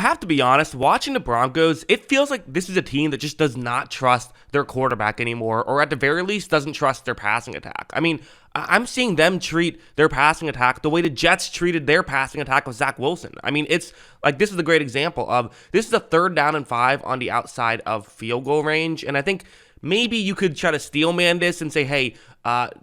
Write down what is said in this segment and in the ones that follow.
have to be honest, watching the Broncos, it feels like this is a team that just does not trust their quarterback anymore, or at the very least doesn't trust their passing attack. I mean, I'm seeing them treat their passing attack the way the Jets treated their passing attack with Zach Wilson. I mean, it's like, this is a great example of, this is a 3rd down and 5 on the outside of field goal range, and I think maybe you could try to steel man this and say, hey,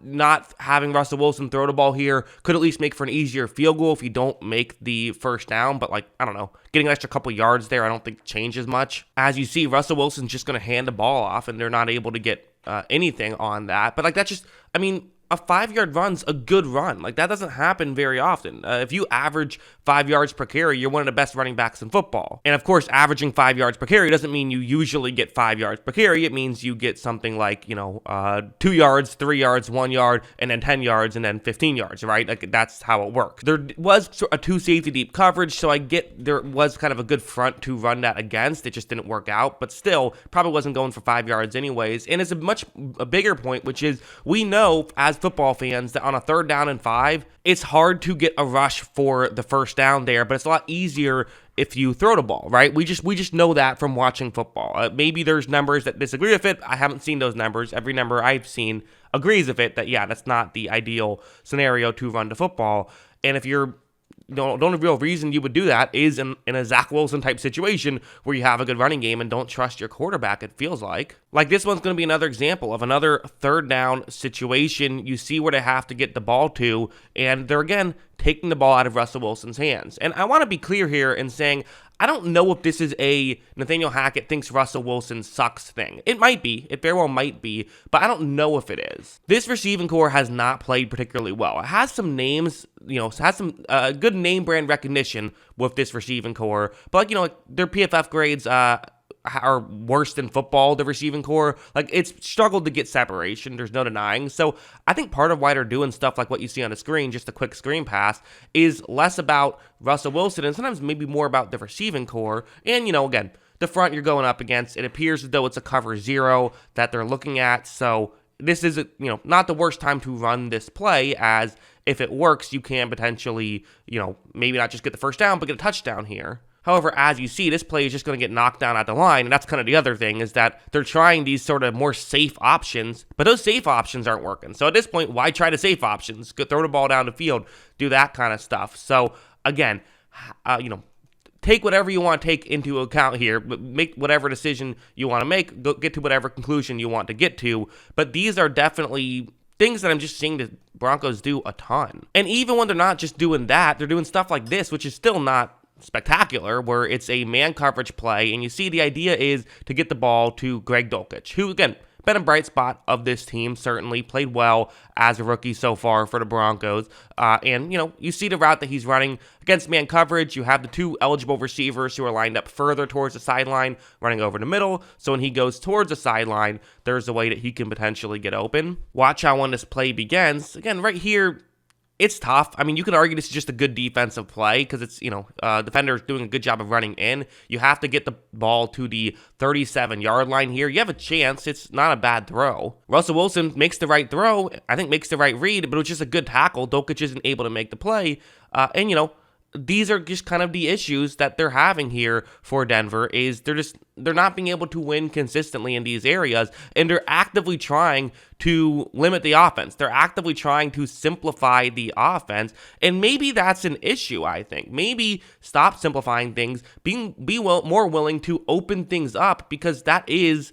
not having Russell Wilson throw the ball here could at least make for an easier field goal if you don't make the first down. But, like, I don't know, getting an extra couple yards there I don't think changes much. As you see, Russell Wilson's just going to hand the ball off, and they're not able to get anything on that. But, like, that's just, I mean, a 5-yard run's a good run. Like, that doesn't happen very often. If you average 5 yards per carry, you're one of the best running backs in football. And of course, averaging 5 yards per carry doesn't mean you usually get 5 yards per carry. It means you get something like, 2 yards, 3 yards, 1 yard, and then 10 yards, and then 15 yards, right? Like, that's how it works. There was a 2 safety deep coverage, so I get there was kind of a good front to run that against. It just didn't work out, but still, probably wasn't going for 5 yards anyways. And it's a bigger point, which is, we know as football fans that on a 3rd down and 5, it's hard to get a rush for the first down there, but it's a lot easier if you throw the ball, right? We just know that from watching football. Maybe there's numbers that disagree with it. I haven't seen those numbers. Every number I've seen agrees with it, that yeah, that's not the ideal scenario to run the football. And if you're the only real reason you would do that is in a Zach Wilson type situation where you have a good running game and don't trust your quarterback, it feels like. Like, this one's going to be another example of another 3rd down situation. You see where they have to get the ball to, and they're, again, taking the ball out of Russell Wilson's hands. And I want to be clear here in saying, I don't know if this is a Nathaniel Hackett thinks Russell Wilson sucks thing. It might be. It very well might be, but I don't know if it is. This receiving core has not played particularly well. It has some names, has some good name brand recognition with this receiving core, but their PFF grades are worse than football, the receiving core. Like, it's struggled to get separation, there's no denying. So I think part of why they're doing stuff like what you see on the screen, just a quick screen pass, is less about Russell Wilson and sometimes maybe more about the receiving core. And, again, the front you're going up against, it appears as though it's a cover 0 that they're looking at. So this is, not the worst time to run this play, as if it works, you can potentially, maybe not just get the first down, but get a touchdown here. However, as you see, this play is just going to get knocked down at the line, and that's kind of the other thing, is that they're trying these sort of more safe options, but those safe options aren't working. So at this point, why try the safe options? Throw the ball down the field, do that kind of stuff. So again, take whatever you want to take into account here, but make whatever decision you want to make, get to whatever conclusion you want to get to, but these are definitely things that I'm just seeing the Broncos do a ton. And even when they're not just doing that, they're doing stuff like this, which is still not spectacular, where it's a man coverage play, and you see the idea is to get the ball to Greg Dulcich, who, again, been a bright spot of this team, certainly played well as a rookie so far for the Broncos. And you see the route that he's running against man coverage. You have the 2 eligible receivers who are lined up further towards the sideline, running over the middle. So when he goes towards the sideline, there's a way that he can potentially get open. Watch how when this play begins, again, right here, it's tough. I mean, you could argue this is just a good defensive play because it's, defenders doing a good job of running in. You have to get the ball to the 37-yard line here. You have a chance. It's not a bad throw. Russell Wilson makes the right throw. I think makes the right read, but it was just a good tackle. Dulcich isn't able to make the play. And these are just kind of the issues that they're having here for Denver, is they're not being able to win consistently in these areas, and they're actively trying to limit the offense. They're actively trying to simplify the offense, and maybe that's an issue, I think. Maybe stop simplifying things, be more willing to open things up, because that is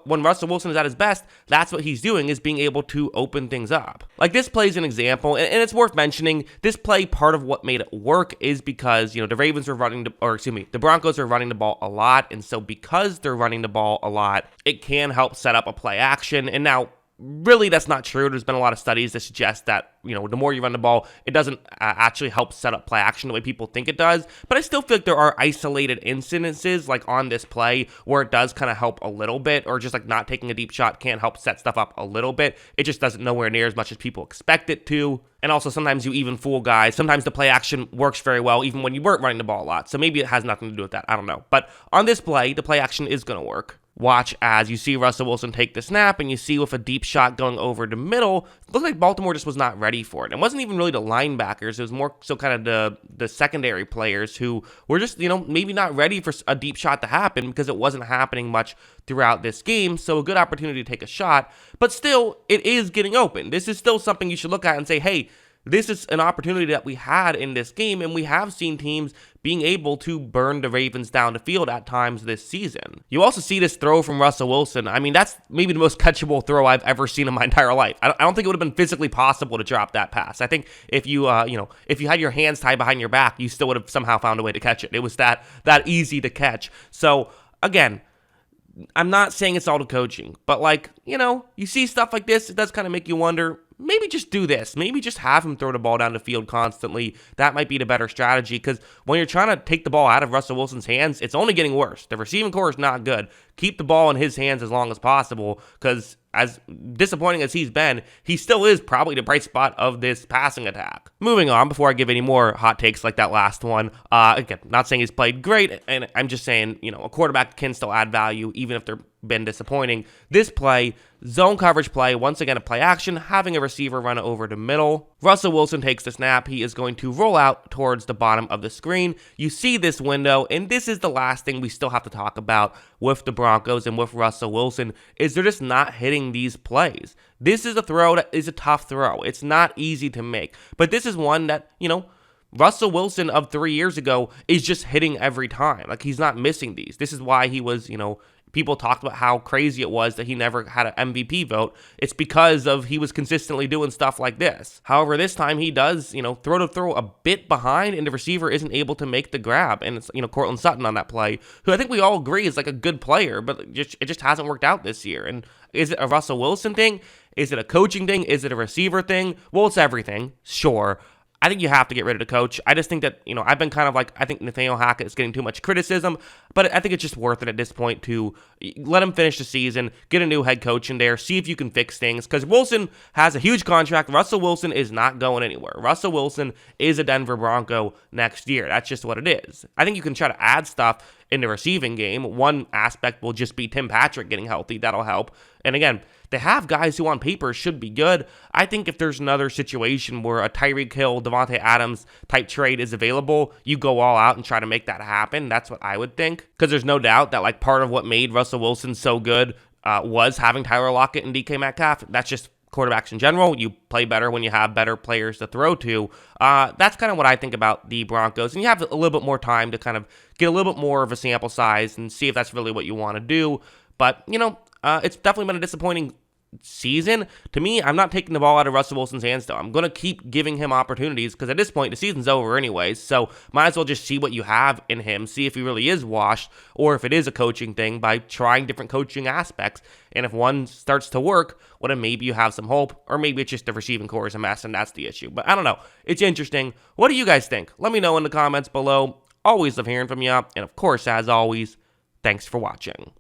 when Russell Wilson is at his best, that's what he's doing, is being able to open things up. Like, this play is an example, and it's worth mentioning. This play, part of what made it work is because, the Ravens are the Broncos are running the ball a lot, and so because they're running the ball a lot, it can help set up a play action. And now, really, that's not true. There's been a lot of studies that suggest that, the more you run the ball, it doesn't actually help set up play action the way people think it does. But I still feel like there are isolated incidences, like on this play, where it does kind of help a little bit, or just like not taking a deep shot can't help set stuff up a little bit. It just doesn't nowhere near as much as people expect it to. And also, sometimes you even fool guys. Sometimes the play action works very well, even when you weren't running the ball a lot. So maybe it has nothing to do with that. I don't know. But on this play, the play action is going to work. watch as you see Russell Wilson take the snap, and you see with a deep shot going over the middle, it looked like Baltimore just was not ready for it. It wasn't even really the linebackers. It was more so kind of the secondary players who were just, maybe not ready for a deep shot to happen because it wasn't happening much throughout this game. So a good opportunity to take a shot, but still, it is getting open. This is still something you should look at and say, hey, this is an opportunity that we had in this game, and we have seen teams being able to burn the Ravens down the field at times this season. You also see this throw from Russell Wilson. I mean, that's maybe the most catchable throw I've ever seen in my entire life. I don't think it would have been physically possible to drop that pass. I think if you, if you had your hands tied behind your back, you still would have somehow found a way to catch it. It was that easy to catch. So, again, I'm not saying it's all the coaching, but you see stuff like this, it does kind of make you wonder, maybe just do this. Maybe just have him throw the ball down the field constantly. That might be the better strategy, because when you're trying to take the ball out of Russell Wilson's hands, it's only getting worse. The receiving core is not good. Keep the ball in his hands as long as possible, because as disappointing as he's been, he still is probably the bright spot of this passing attack. Moving on, before I give any more hot takes like that last one, again, not saying he's played great, and I'm just saying, a quarterback can still add value even if they're been disappointing. This play, zone coverage play, once again a play action, having a receiver run over the middle. Russell Wilson takes the snap. He is going to roll out towards the bottom of the screen. You see this window, and this is the last thing we still have to talk about with the Broncos and with Russell Wilson, is they're just not hitting these plays. This is a throw that is a tough throw. It's not easy to make, but this is one that, Russell Wilson of 3 years ago is just hitting every time. Like, he's not missing these. This is why he was, people talked about how crazy it was that he never had an MVP vote. It's because of he was consistently doing stuff like this. However, this time he does, throw a bit behind, and the receiver isn't able to make the grab. And it's, Cortland Sutton on that play, who I think we all agree is like a good player, but it just hasn't worked out this year. And is it a Russell Wilson thing? Is it a coaching thing? Is it a receiver thing? Well, it's everything, sure. I think you have to get rid of the coach. I just think that, I've been kind of like, I think Nathaniel Hackett is getting too much criticism, but I think it's just worth it at this point to let him finish the season, get a new head coach in there, see if you can fix things, because Wilson has a huge contract. Russell Wilson is not going anywhere. Russell Wilson is a Denver Bronco next year. That's just what it is. I think you can try to add stuff in the receiving game. One aspect will just be Tim Patrick getting healthy. That'll help. And again, they have guys who on paper should be good. I think if there's another situation where a Tyreek Hill, Devontae Adams type trade is available, you go all out and try to make that happen. That's what I would think. Because there's no doubt that part of what made Russell Wilson so good was having Tyler Lockett and DK Metcalf. That's just quarterbacks in general. You play better when you have better players to throw to. That's kind of what I think about the Broncos. And you have a little bit more time to kind of get a little bit more of a sample size and see if that's really what you want to do. But, it's definitely been a disappointing season. To me, I'm not taking the ball out of Russell Wilson's hands, though. I'm going to keep giving him opportunities, because at this point, the season's over anyways, so might as well just see what you have in him, see if he really is washed, or if it is a coaching thing by trying different coaching aspects. And if one starts to work, well, then maybe you have some hope, or maybe it's just the receiving core is a mess, and that's the issue. But I don't know. It's interesting. What do you guys think? Let me know in the comments below. Always love hearing from you, and of course, as always, thanks for watching.